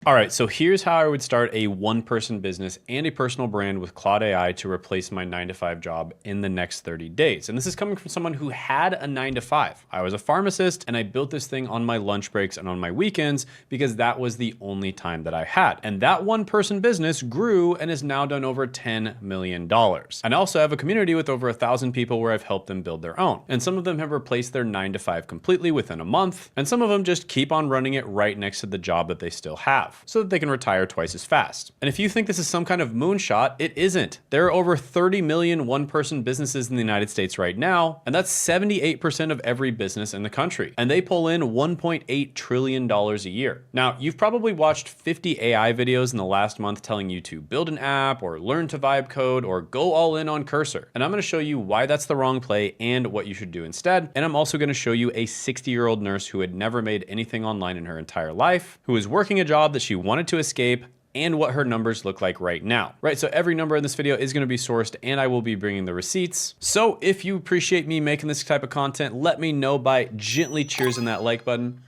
All right, so here's how I would start a one-person business and a personal brand with Claude AI to replace my 9-to-5 job in the next 30 days. And this is coming from someone who had a 9-to-5. I was a pharmacist and I built this thing on my lunch breaks and on my weekends because that was the only time that I had. And that one-person business grew and has now done over $10 million. And I also have a community with over 1,000 people where I've helped them build their own. And some of them have replaced their 9-to-5 completely within a month. And some of them just keep on running it right next to the job that they still have, so that they can retire twice as fast. And if you think this is some kind of moonshot, it isn't. There are over 30 million one-person businesses in the United States right now, and that's 78% of every business in the country. And they pull in $1.8 trillion a year. Now, you've probably watched 50 AI videos in the last month telling you to build an app or learn to vibe code or go all in on Cursor. And I'm gonna show you why that's the wrong play and what you should do instead. And I'm also gonna show you a 60-year-old nurse who had never made anything online in her entire life, who was working a job that she wanted to escape, and what her numbers look like right now. Right, so every number in this video is gonna be sourced and I will be bringing the receipts. So if you appreciate me making this type of content, let me know by gently cheersing that like button.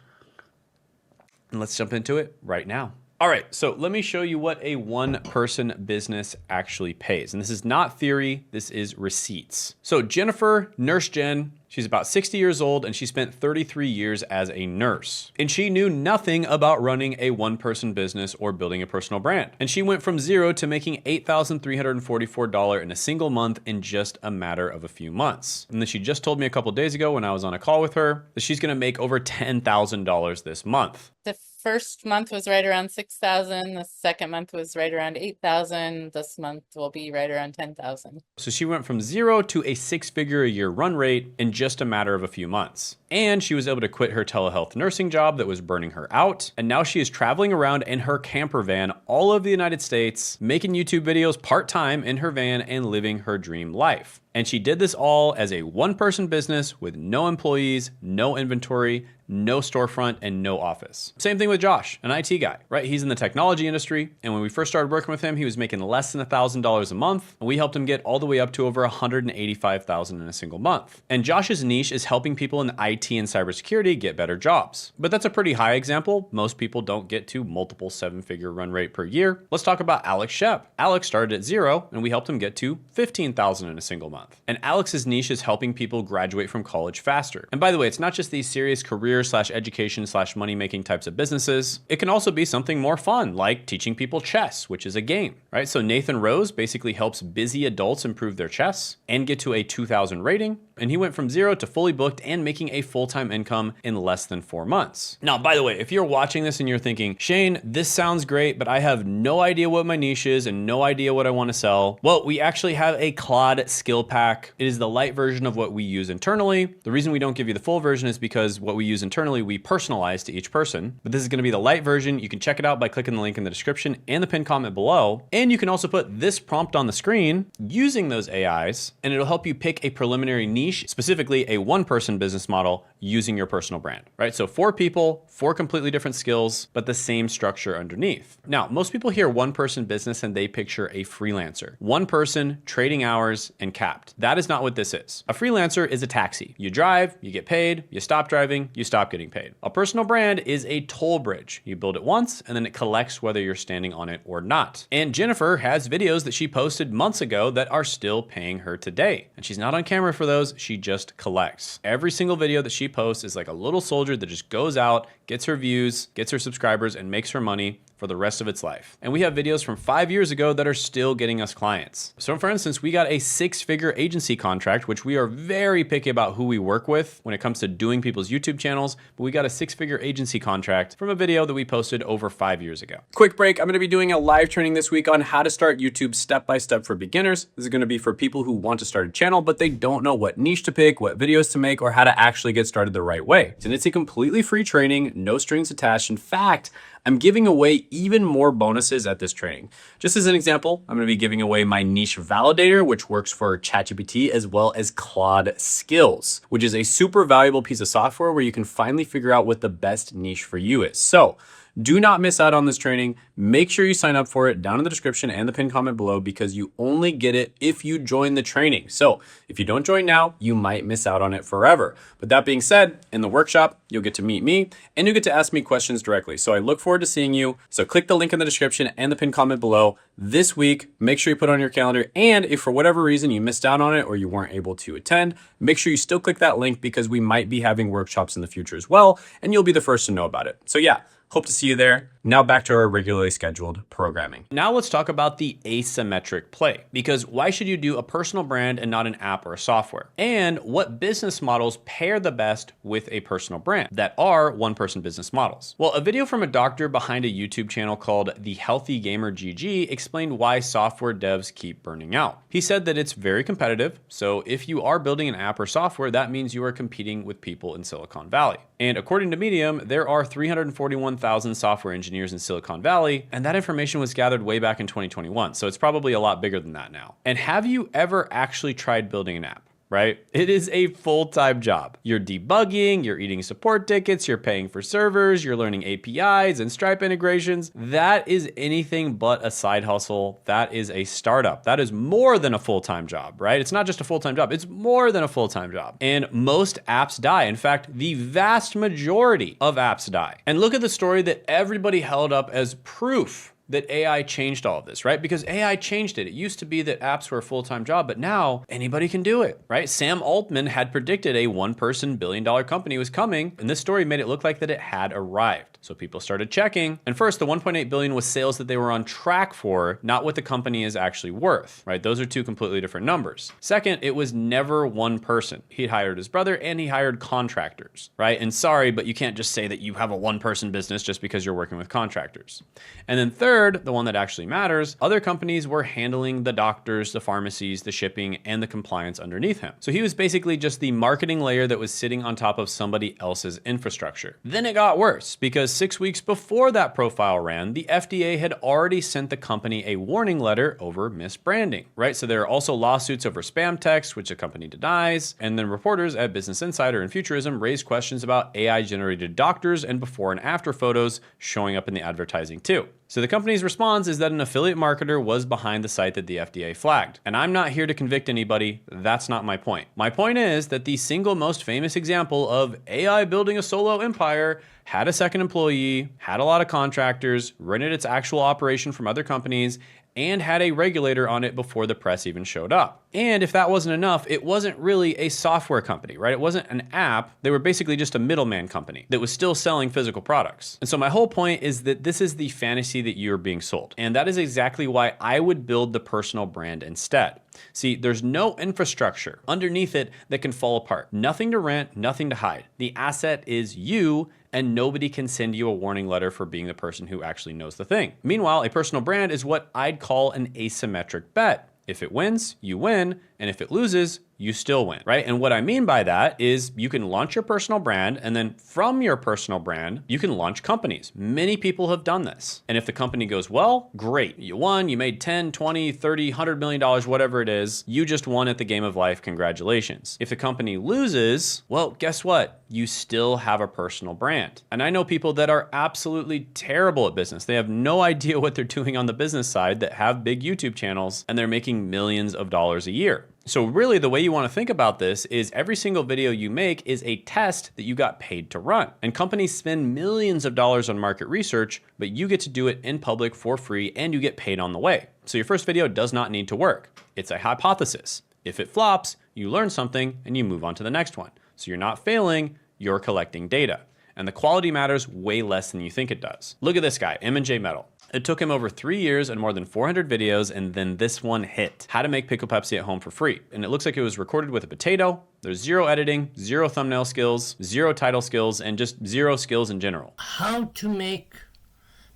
And let's jump into it right now. All right, so let me show you what a one-person business actually pays. And this is not theory, this is receipts. So Jennifer, Nurse Jen, she's about 60 years old and she spent 33 years as a nurse. And she knew nothing about running a one-person business or building a personal brand. And she went from zero to making $8,344 in a single month in just a matter of a few months. And then she just told me a couple days ago when I was on a call with her that she's gonna make over $10,000 this month. The first month was right around 6,000. The second month was right around 8,000. This month will be right around 10,000. So she went from zero to a six-figure a year run rate in just a matter of a few months. And she was able to quit her telehealth nursing job that was burning her out. And now she is traveling around in her camper van all over the United States, making YouTube videos part-time in her van and living her dream life. And she did this all as a one-person business with no employees, no inventory, no storefront, and no office. Same thing with Josh, an IT guy, right? He's in the technology industry. And when we first started working with him, he was making less than $1,000 a month. And we helped him get all the way up to over $185,000 in a single month. And Josh's niche is helping people in IT and cybersecurity get better jobs. But that's a pretty high example. Most people don't get to multiple seven-figure run rate per year. Let's talk about Alex Shep. Alex started at zero and we helped him get to $15,000 in a single month. And Alex's niche is helping people graduate from college faster. And by the way, it's not just these serious career/education/money-making types of businesses. It can also be something more fun, like teaching people chess, which is a game, right? So Nathan Rose basically helps busy adults improve their chess and get to a 2,000 rating. And he went from zero to fully booked and making a full-time income in less than 4 months. Now, by the way, if you're watching this and you're thinking, Shane, this sounds great, but I have no idea what my niche is and no idea what I want to sell. Well, we actually have a Claude skill pack. It is the light version of what we use internally. The reason we don't give you the full version is because what we use internally, we personalize to each person. But this is going to be the light version. You can check it out by clicking the link in the description and the pinned comment below. And you can also put this prompt on the screen using those AIs, and it'll help you pick a preliminary niche, specifically a one-person business model using your personal brand, right? So 4 people, 4 completely different skills, but the same structure underneath. Now, most people hear one-person business and they picture a freelancer. One person, trading hours, and capped. That is not what this is. A freelancer is a taxi. You drive, you get paid, you stop driving, you stop getting paid. A personal brand is a toll bridge. You build it once and then it collects whether you're standing on it or not. And Jennifer has videos that she posted months ago that are still paying her today. And she's not on camera for those, she just collects. Every single video that she posts is like a little soldier that just goes out, gets her views, gets her subscribers, and makes her money for the rest of its life. And we have videos from 5 years ago that are still getting us clients. So for instance, we got a 6-figure agency contract, which we are very picky about who we work with when it comes to doing people's YouTube channels, but we got a 6-figure agency contract from a video that we posted over 5 years ago. Quick break, I'm gonna be doing a live training this week on how to start YouTube step-by-step for beginners. This is gonna be for people who want to start a channel, but they don't know what niche to pick, what videos to make, or how to actually get started the right way. And it's a completely free training, no strings attached. In fact, I'm giving away even more bonuses at this training. Just as an example, I'm gonna be giving away my niche validator, which works for ChatGPT, as well as Claude Skills, which is a super valuable piece of software where you can finally figure out what the best niche for you is. So Do not miss out on this training. Make sure you sign up for it down in the description and the pinned comment below, because you only get it if you join the training. So if you don't join now, you might miss out on it forever. But that being said, in the workshop, you'll get to meet me and you'll get to ask me questions directly. So I look forward to seeing you. So click the link in the description and the pinned comment below this week. Make sure you put it on your calendar. And if for whatever reason you missed out on it or you weren't able to attend, make sure you still click that link, because we might be having workshops in the future as well, and you'll be the first to know about it. So yeah, hope to see you there. Now back to our regularly scheduled programming. Now let's talk about the asymmetric play, because why should you do a personal brand and not an app or a software? And what business models pair the best with a personal brand that are one-person business models? Well, a video from a doctor behind a YouTube channel called The Healthy Gamer GG explained why software devs keep burning out. He said that it's very competitive, so if you are building an app or software, that means you are competing with people in Silicon Valley. And according to Medium, there are 341,000 software engineers in Silicon Valley, and that information was gathered way back in 2021, so it's probably a lot bigger than that now. And have you ever actually tried building an app? Right? It is a full-time job. You're debugging, you're eating support tickets, you're paying for servers, you're learning APIs and Stripe integrations. That is anything but a side hustle. That is a startup. That is more than a full-time job, right? It's not just a full-time job, it's more than a full-time job. And most apps die. In fact, the vast majority of apps die. And look at the story that everybody held up as proof that AI changed all of this, right? Because AI changed it. It used to be that apps were a full-time job, but now anybody can do it, right? Sam Altman had predicted a one-person billion-dollar company was coming, and this story made it look like that it had arrived. So people started checking. And first, the 1.8 billion was sales that they were on track for, not what the company is actually worth, right? Those are two completely different numbers. Second, it was never one person. He hired his brother and he hired contractors, right? And sorry, but you can't just say that you have a one-person business just because you're working with contractors. And then third, the one that actually matters, other companies were handling the doctors, the pharmacies, the shipping, and the compliance underneath him. So he was basically just the marketing layer that was sitting on top of somebody else's infrastructure. Then it got worse, because 6 weeks before that profile ran, the FDA had already sent the company a warning letter over misbranding, right? So there are also lawsuits over spam text, which the company denies. And then reporters at Business Insider and Futurism raised questions about AI-generated doctors and before and after photos showing up in the advertising too. So the company's response is that an affiliate marketer was behind the site that the FDA flagged. And I'm not here to convict anybody. That's not my point. My point is that the single most famous example of AI building a solo empire had a second employee, had a lot of contractors, rented its actual operation from other companies, and had a regulator on it before the press even showed up. And if that wasn't enough, it wasn't really a software company, right? It wasn't an app. They were basically just a middleman company that was still selling physical products. And so my whole point is that this is the fantasy that you're being sold. And that is exactly why I would build the personal brand instead. See, there's no infrastructure underneath it that can fall apart. Nothing to rent, nothing to hide. The asset is you, and nobody can send you a warning letter for being the person who actually knows the thing. Meanwhile, a personal brand is what I'd call an asymmetric bet. If it wins, you win, and if it loses, you still win, right? And what I mean by that is you can launch your personal brand, and then from your personal brand, you can launch companies. Many people have done this. And if the company goes well, great. You won, you made 10, 20, 30, $100 million, whatever it is. You just won at the game of life. Congratulations. If the company loses, well, guess what? You still have a personal brand. And I know people that are absolutely terrible at business. They have no idea what they're doing on the business side that have big YouTube channels, and they're making millions of dollars a year. So really the way you want to think about this is every single video you make is a test that you got paid to run. And companies spend millions of dollars on market research, but you get to do it in public for free and you get paid on the way. So your first video does not need to work. It's a hypothesis. If it flops, you learn something and you move on to the next one. So you're not failing, you're collecting data. And the quality matters way less than you think it does. Look at this guy, M&J Metal. It took him over 3 years and more than 400 videos, and then this one hit. How to make pickle Pepsi at home for free. And it looks like it was recorded with a potato. There's zero editing, zero thumbnail skills, zero title skills, and just zero skills in general. How to make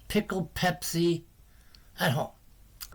pickle Pepsi at home.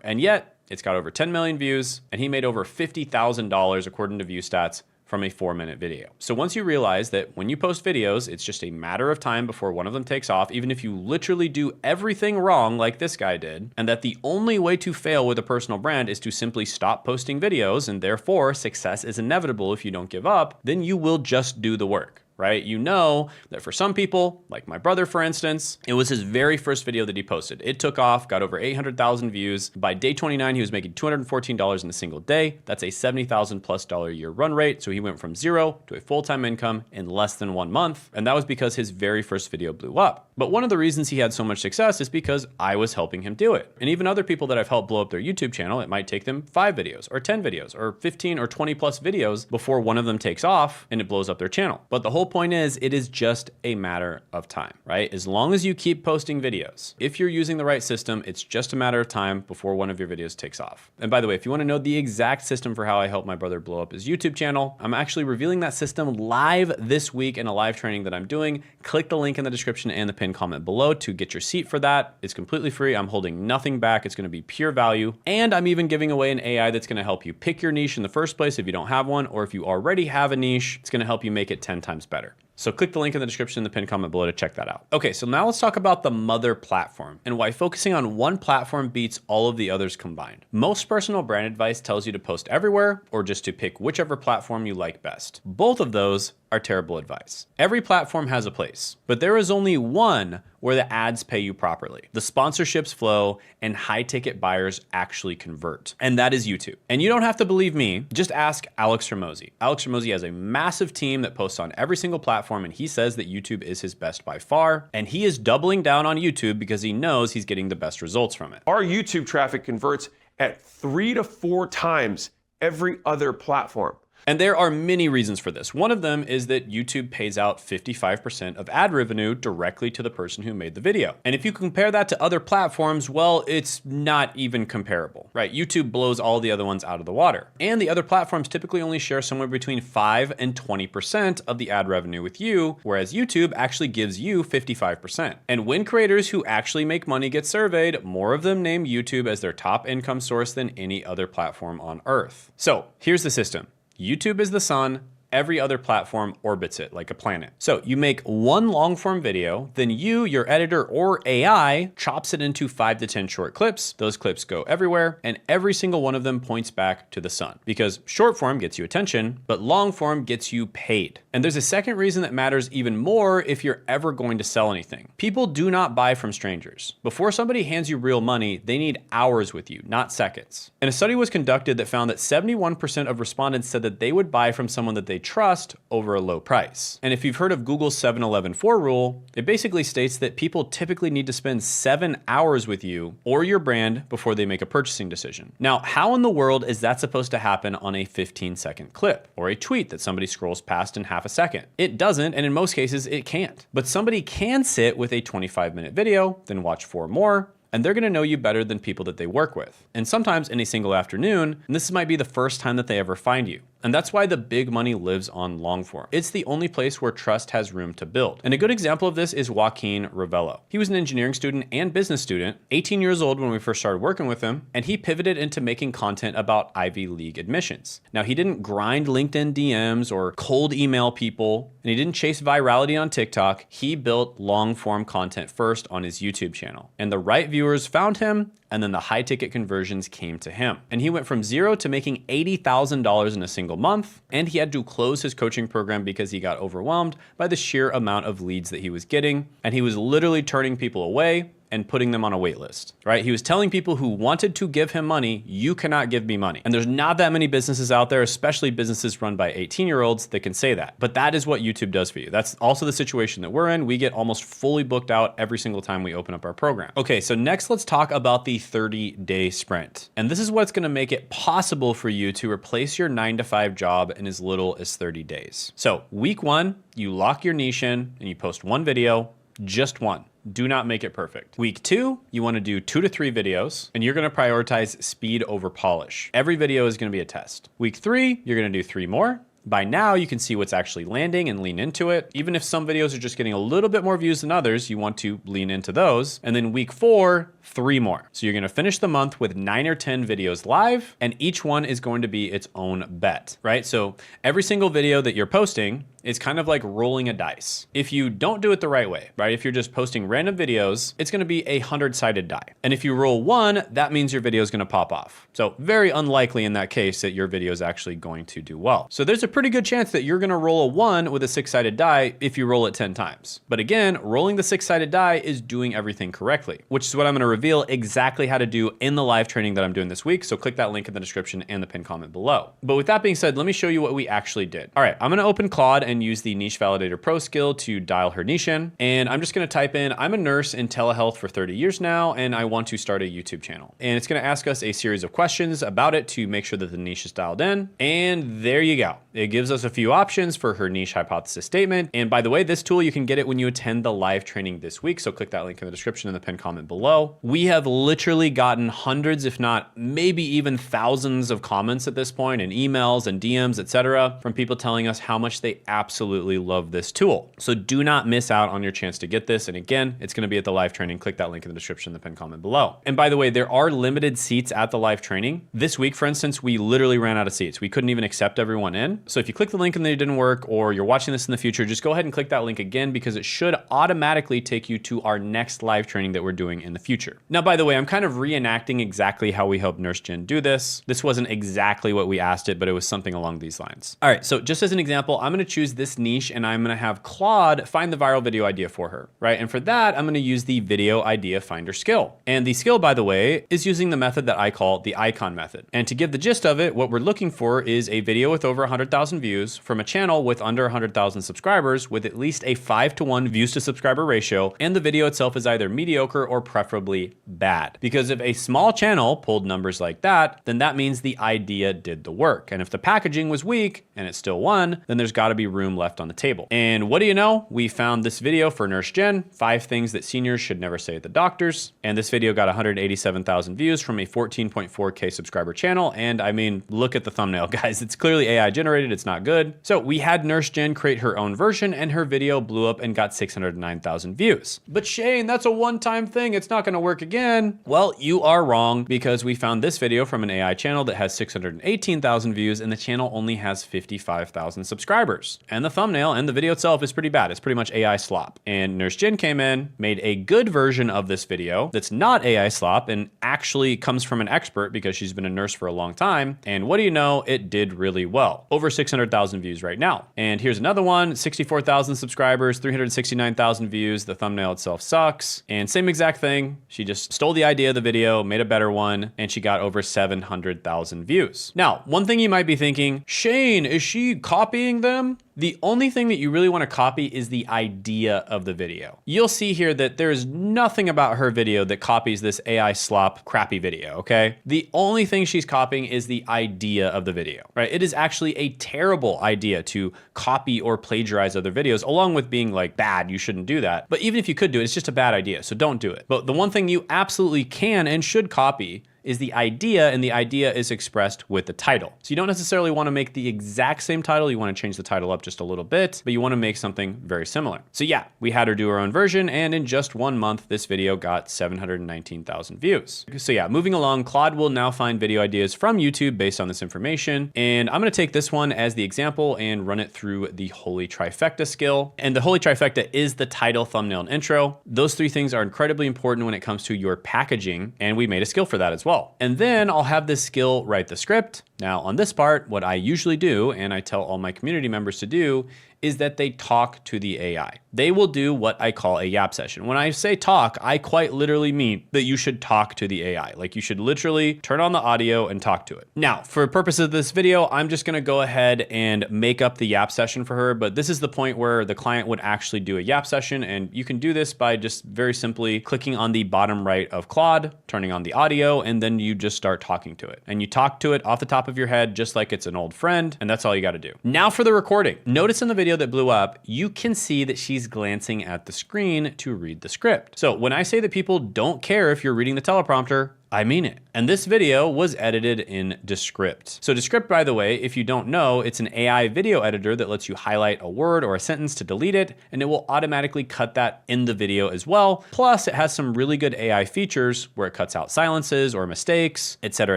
And yet, it's got over 10 million views, and he made over $50,000 according to ViewStats from a 4-minute video. So once you realize that when you post videos, it's just a matter of time before one of them takes off, even if you literally do everything wrong like this guy did, and that the only way to fail with a personal brand is to simply stop posting videos, and therefore success is inevitable if you don't give up, then you will just do the work, right? You know that for some people, like my brother, for instance, it was his very first video that he posted. It took off, got over 800,000 views. By day 29, he was making $214 in a single day. That's a $70,000+ a year run rate. So he went from zero to a full-time income in less than 1 month. And that was because his very first video blew up. But one of the reasons he had so much success is because I was helping him do it. And even other people that I've helped blow up their YouTube channel, it might take them 5 videos or 10 videos or 15 or 20 plus videos before one of them takes off and it blows up their channel. But the whole point is, it is just a matter of time, right? As long as you keep posting videos, if you're using the right system, it's just a matter of time before one of your videos takes off. And by the way, if you want to know the exact system for how I helped my brother blow up his YouTube channel, I'm actually revealing that system live this week in a live training that I'm doing. Click the link in the description and the pinned comment below to get your seat for that. It's completely free. I'm holding nothing back. It's going to be pure value. And I'm even giving away an AI that's going to help you pick your niche in the first place if you don't have one, or if you already have a niche, it's going to help you make it 10 times better. So click the link in the description in the pinned comment below to check that out. Okay, so now let's talk about the mother platform and why focusing on one platform beats all of the others combined. Most personal brand advice tells you to post everywhere or just to pick whichever platform you like best. Both of those are terrible advice. Every platform has a place, but there is only one where the ads pay you properly, the sponsorships flow, and high ticket buyers actually convert. And that is YouTube. And you don't have to believe me, just ask Alex Hormozi. Alex Hormozi has a massive team that posts on every single platform, and he says that YouTube is his best by far. And he is doubling down on YouTube because he knows he's getting the best results from it. Our YouTube traffic converts at 3 to 4 times every other platform. And there are many reasons for this. One of them is that YouTube pays out 55% of ad revenue directly to the person who made the video. And if you compare that to other platforms, well, it's not even comparable, right? YouTube blows all the other ones out of the water. And the other platforms typically only share somewhere between 5 and 20% of the ad revenue with you, whereas YouTube actually gives you 55%. And when creators who actually make money get surveyed, more of them name YouTube as their top income source than any other platform on earth. So here's the system. YouTube is the sun. Every other platform orbits it like a planet. So you make one long form video, then you, your editor, or AI chops it into 5 to 10 short clips. Those clips go everywhere, and every single one of them points back to the sun, because short form gets you attention, but long form gets you paid. And there's a second reason that matters even more if you're ever going to sell anything. People do not buy from strangers. Before somebody hands you real money, they need hours with you, not seconds. And a study was conducted that found that 71% of respondents said that they would buy from someone that they trust over a low price. And if you've heard of Google's 7-11-4 rule, it basically states that people typically need to spend 7 hours with you or your brand before they make a purchasing decision. Now, how in the world is that supposed to happen on a 15-second clip or a tweet that somebody scrolls past in half a second? It doesn't, and in most cases, it can't. But somebody can sit with a 25-minute video, then watch 4 more, and they're gonna know you better than people that they work with. And sometimes in a single afternoon, and this might be the first time that they ever find you. And that's why the big money lives on long form. It's the only place where trust has room to build. And a good example of this is Joaquin Ravello. He was an engineering student and business student, 18 years old when we first started working with him, and he pivoted into making content about Ivy League admissions. Now, he didn't grind LinkedIn DMs or cold email people, and he didn't chase virality on TikTok. He built long form content first on his YouTube channel. And the right viewers found him, and then the high ticket conversions came to him. And he went from zero to making $80,000 in a single month. And he had to close his coaching program because he got overwhelmed by the sheer amount of leads that he was getting. And he was literally turning people away and putting them on a wait list, right? He was telling people who wanted to give him money, you cannot give me money. And there's not that many businesses out there, especially businesses run by 18-year-olds that can say that. But that is what YouTube does for you. That's also the situation that we're in. We get almost fully booked out every single time we open up our program. Okay, so next let's talk about the 30-day sprint. And this is what's gonna make it possible for you to replace your 9-to-5 job in as little as 30 days. So week 1, you lock your niche in and you post 1 video, just 1. Do not make it perfect. Week 2, you want to do 2 to 3 videos, and you're going to prioritize speed over polish. Every video is going to be a test. Week 3, you're going to do 3 more. By now, you can see what's actually landing and lean into it. Even if some videos are just getting a little bit more views than others, you want to lean into those. And then week 4, 3 more. So you're gonna finish the month with 9 or 10 videos live, and each one is going to be its own bet, right? So every single video that you're posting is kind of like rolling a dice. If you don't do it the right way, right? If you're just posting random videos, it's gonna be a 100-sided die. And if you roll 1, that means your video is gonna pop off. So very unlikely in that case that your video is actually going to do well. So there's a pretty good chance that you're gonna roll a 1 with a 6-sided die if you roll it 10 times. But again, rolling the 6-sided die is doing everything correctly, which is what I'm gonna reveal exactly how to do in the live training that I'm doing this week. So click that link in the description and the pinned comment below. But with that being said, let me show you what we actually did. All right, I'm gonna open Claude and use the Niche Validator Pro skill to dial her niche in. And I'm just gonna type in, I'm a nurse in telehealth for 30 years now, and I want to start a YouTube channel. And it's gonna ask us a series of questions about it to make sure that the niche is dialed in. And there you go. It gives us a few options for her niche hypothesis statement. And by the way, this tool, you can get it when you attend the live training this week. So click that link in the description and the pinned comment below. We have literally gotten hundreds, if not maybe even thousands of comments at this point, and emails and DMs, etc., from people telling us how much they absolutely love this tool. So do not miss out on your chance to get this. And again, it's going to be at the live training. Click that link in the description and the pinned comment below. And by the way, there are limited seats at the live training. This week, for instance, we literally ran out of seats. We couldn't even accept everyone in. So if you click the link and it didn't work, or you're watching this in the future, just go ahead and click that link again, because it should automatically take you to our next live training that we're doing in the future. Now, by the way, I'm kind of reenacting exactly how we helped Nurse Jen do this. This wasn't exactly what we asked it, but it was something along these lines. All right, so just as an example, I'm gonna choose this niche and I'm gonna have Claude find the viral video idea for her, right? And for that, I'm gonna use the video idea finder skill. And the skill, by the way, is using the method that I call the icon method. And to give the gist of it, what we're looking for is a video with over 100,000 views from a channel with under 100,000 subscribers with at least a 5-to-1 views to subscriber ratio. And the video itself is either mediocre or preferably bad. Because if a small channel pulled numbers like that, then that means the idea did the work. And if the packaging was weak and it still won, then there's gotta be room left on the table. And what do you know? We found this video for Nurse Jen, 5 things that seniors should never say at the doctors. And this video got 187,000 views from a 14.4K subscriber channel. And I mean, look at the thumbnail, guys. It's clearly AI generated. It's not good. So we had Nurse Jen create her own version and her video blew up and got 609,000 views. But Shane, that's a one-time thing. It's not gonna work again. Well, you are wrong, because we found this video from an AI channel that has 618,000 views and the channel only has 55,000 subscribers. And the thumbnail and the video itself is pretty bad. It's pretty much AI slop. And Nurse Jen came in, made a good version of this video that's not AI slop and actually comes from an expert because she's been a nurse for a long time. And what do you know? It did really well. Over 600,000 views right now. And here's another one, 64,000 subscribers, 369,000 views. The thumbnail itself sucks. And same exact thing. She just stole the idea of the video, made a better one, and she got over 700,000 views. Now, one thing you might be thinking, Shane, is she copying them? The only thing that you really want to copy is the idea of the video. You'll see here that there's nothing about her video that copies this AI slop crappy video, okay? The only thing she's copying is the idea of the video, right? It is actually a terrible idea to copy or plagiarize other videos, along with being like bad, you shouldn't do that. But even if you could do it, it's just a bad idea, so don't do it. But the one thing you absolutely can and should copy is the idea, and the idea is expressed with the title. So you don't necessarily want to make the exact same title. You want to change the title up just a little bit, but you want to make something very similar. So yeah, we had her do her own version, and in just 1 month, this video got 719,000 views. So yeah, moving along, Claude will now find video ideas from YouTube based on this information. And I'm going to take this one as the example and run it through the holy trifecta skill. And the holy trifecta is the title, thumbnail, and intro. Those 3 things are incredibly important when it comes to your packaging, and we made a skill for that as well. And then I'll have this skill write the script. Now on this part, what I usually do, and I tell all my community members to do, is that they talk to the AI. They will do what I call a yap session. When I say talk, I quite literally mean that you should talk to the AI. Like, you should literally turn on the audio and talk to it. Now, for purposes of this video, I'm just gonna go ahead and make up the yap session for her, but this is the point where the client would actually do a yap session, and you can do this by just very simply clicking on the bottom right of Claude, turning on the audio, and then you just start talking to it. And you talk to it off the top of your head, just like it's an old friend, and that's all you gotta do. Now for the recording. Notice in the video that blew up, you can see that she's glancing at the screen to read the script. So when I say that people don't care if you're reading the teleprompter, I mean it. And this video was edited in Descript. So Descript, by the way, if you don't know, it's an AI video editor that lets you highlight a word or a sentence to delete it, and it will automatically cut that in the video as well. Plus, it has some really good AI features where it cuts out silences or mistakes, etc.,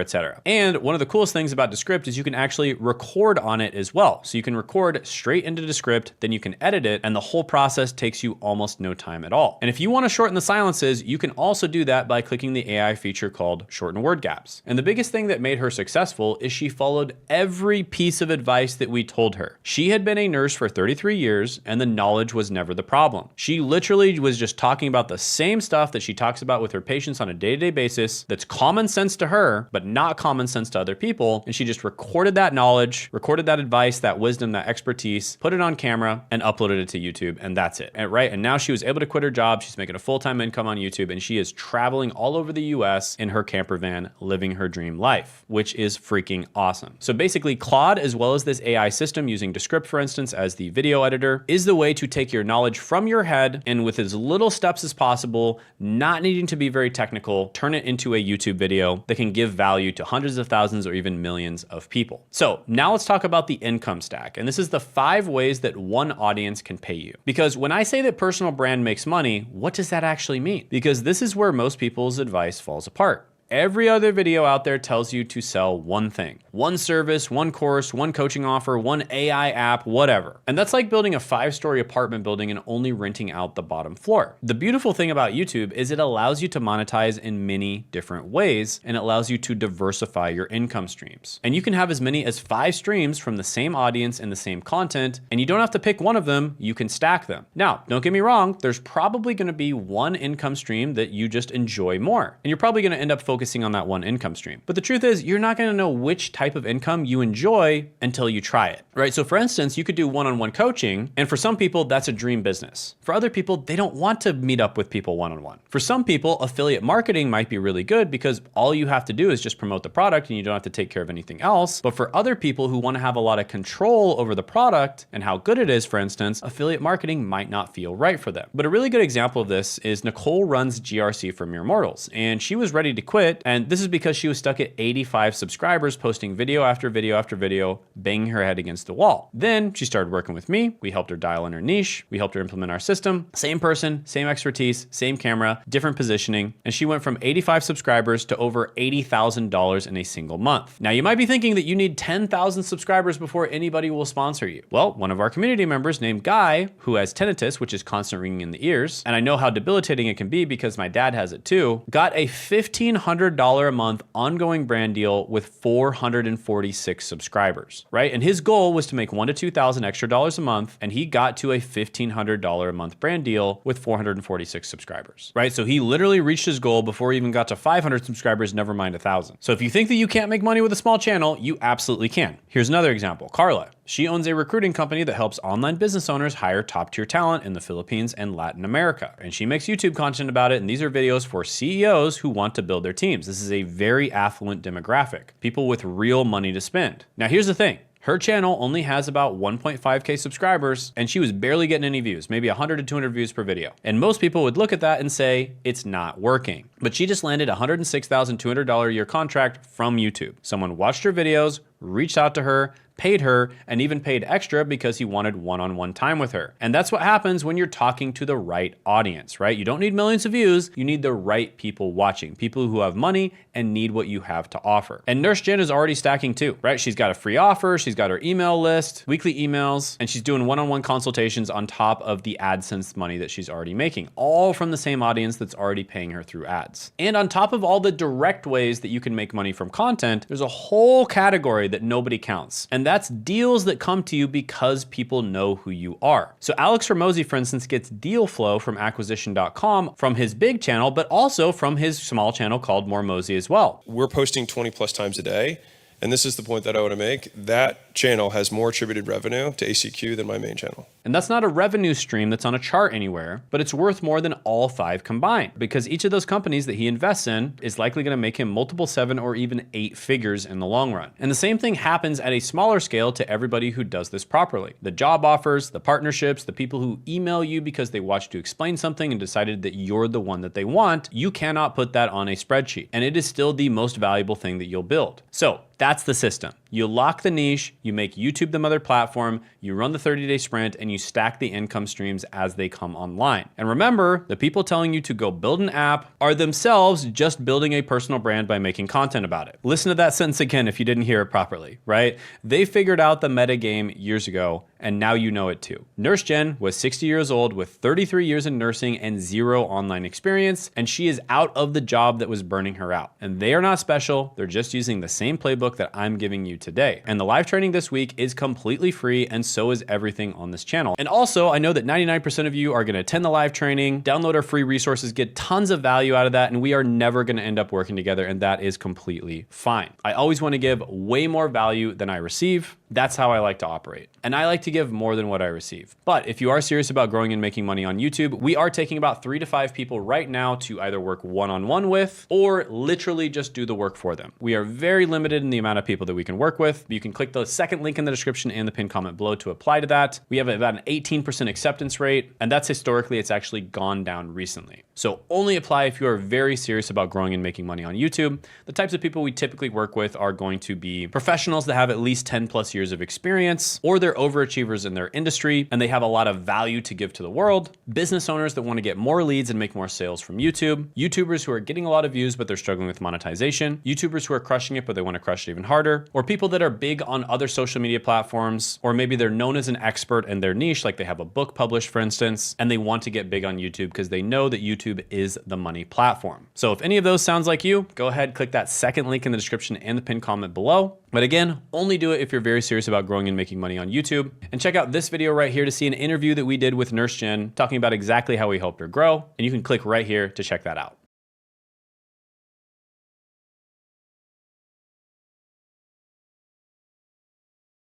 etc. And one of the coolest things about Descript is you can actually record on it as well. So you can record straight into Descript, then you can edit it, and the whole process takes you almost no time at all. And if you want to shorten the silences, you can also do that by clicking the AI feature called Shorten Word Gaps. And the biggest thing that made her successful is she followed every piece of advice that we told her. She had been a nurse for 33 years, and the knowledge was never the problem. She literally was just talking about the same stuff that she talks about with her patients on a day-to-day basis that's common sense to her, but not common sense to other people. And she just recorded that knowledge, recorded that advice, that wisdom, that expertise, put it on camera, and uploaded it to YouTube, and that's it. And now she was able to quit her job. She's making a full-time income on YouTube, and she is traveling all over the US in her camper van, living her dream life, which is freaking awesome. So basically, Claude, as well as this AI system using Descript, for instance, as the video editor, is the way to take your knowledge from your head and with as little steps as possible, not needing to be very technical, turn it into a YouTube video that can give value to hundreds of thousands or even millions of people. So now let's talk about the income stack. And this is the 5 ways that one audience can pay you. Because when I say that personal brand makes money, what does that actually mean? Because this is where most people's advice falls apart. Every other video out there tells you to sell one thing, one service, one course, one coaching offer, one AI app, whatever. And that's like building a 5-story apartment building and only renting out the bottom floor. The beautiful thing about YouTube is it allows you to monetize in many different ways, and it allows you to diversify your income streams. And you can have as many as 5 streams from the same audience and the same content, and you don't have to pick one of them, you can stack them. Now, don't get me wrong, there's probably gonna be one income stream that you just enjoy more, and you're probably gonna end up focusing on that one income stream. But the truth is, you're not gonna know which type of income you enjoy until you try it, right? So for instance, you could do one-on-one coaching, and for some people, that's a dream business. For other people, they don't want to meet up with people one-on-one. For some people, affiliate marketing might be really good because all you have to do is just promote the product and you don't have to take care of anything else. But for other people who wanna have a lot of control over the product and how good it is, for instance, affiliate marketing might not feel right for them. But a really good example of this is Nicole runs GRC for Mere Mortals, and she was ready to quit. And this is because she was stuck at 85 subscribers, posting video after video after video, banging her head against the wall. Then she started working with me. We helped her dial in her niche. We helped her implement our system. Same person, same expertise, same camera, different positioning. And she went from 85 subscribers to over $80,000 in a single month. Now you might be thinking that you need 10,000 subscribers before anybody will sponsor you. Well, one of our community members named Guy, who has tinnitus, which is constant ringing in the ears, and I know how debilitating it can be because my dad has it too, got a $1,500 a month ongoing brand deal with 446 subscribers, right? And his goal was to make $1,000 to $2,000 extra dollars a month, and he got to a $1,500 a month brand deal with 446 subscribers, right? So he literally reached his goal before he even got to 500 subscribers, never mind 1,000. So if you think that you can't make money with a small channel, you absolutely can. Here's another example, Carla. She owns a recruiting company that helps online business owners hire top-tier talent in the Philippines and Latin America. And she makes YouTube content about it, and these are videos for CEOs who want to build their teams. This is a very affluent demographic, people with real money to spend. Now, here's the thing. Her channel only has about 1.5K subscribers, and she was barely getting any views, maybe 100 to 200 views per video. And most people would look at that and say, it's not working. But she just landed a $106,200 a year contract from YouTube. Someone watched her videos, reached out to her, paid her, and even paid extra because he wanted one-on-one time with her. And that's what happens when you're talking to the right audience, right? You don't need millions of views, you need the right people watching, people who have money and need what you have to offer. And Nurse Jen is already stacking too, right? She's got a free offer, she's got her email list, weekly emails, and she's doing one-on-one consultations on top of the AdSense money that she's already making, all from the same audience that's already paying her through ads. And on top of all the direct ways that you can make money from content, there's a whole category that nobody counts. And that's deals that come to you because people know who you are. So Alex Ramosi, for instance, gets deal flow from acquisition.com from his big channel, but also from his small channel called More Mosey as well. We're posting 20 plus times a day, and this is the point that I want to make, that channel has more attributed revenue to ACQ than my main channel. And that's not a revenue stream that's on a chart anywhere, but it's worth more than all 5 combined, because each of those companies that he invests in is likely going to make him multiple 7 or even 8 figures in the long run. And the same thing happens at a smaller scale to everybody who does this properly. The job offers, the partnerships, the people who email you because they watched you explain something and decided that you're the one that they want, you cannot put that on a spreadsheet. And it is still the most valuable thing that you'll build. So that's the system. You lock the niche, you make YouTube the mother platform, you run the 30-day sprint, and you stack the income streams as they come online. And remember, the people telling you to go build an app are themselves just building a personal brand by making content about it. Listen to that sentence again if you didn't hear it properly, right? They figured out the meta game years ago, and now you know it too. Nurse Jen was 60 years old with 33 years in nursing and 0 online experience, and she is out of the job that was burning her out. And they are not special, they're just using the same playbook that I'm giving you today. And the live training this week is completely free, and so is everything on this channel. And also, I know that 99% of you are gonna attend the live training, download our free resources, get tons of value out of that, and we are never gonna end up working together, and that is completely fine. I always wanna give way more value than I receive. That's how I like to operate. And I like to give more than what I receive. But if you are serious about growing and making money on YouTube, we are taking about 3 to 5 people right now to either work one-on-one with or literally just do the work for them. We are very limited in the amount of people that we can work with. You can click the second link in the description and the pinned comment below to apply to that. We have about an 18% acceptance rate, and that's historically, it's actually gone down recently. So only apply if you are very serious about growing and making money on YouTube. The types of people we typically work with are going to be professionals that have at least 10 plus years of experience, or they're overachievers in their industry and they have a lot of value to give to the world, business owners that want to get more leads and make more sales from YouTube, YouTubers who are getting a lot of views but they're struggling with monetization, YouTubers who are crushing it but they want to crush it even harder, or people that are big on other social media platforms, or maybe they're known as an expert in their niche, like they have a book published, for instance, and they want to get big on YouTube because they know that YouTube is the money platform. So if any of those sounds like you, go ahead, click that second link in the description and the pinned comment below. But again, only do it if you're very serious about growing and making money on YouTube. And check out this video right here to see an interview that we did with Nurse Jen talking about exactly how we helped her grow. And you can click right here to check that out.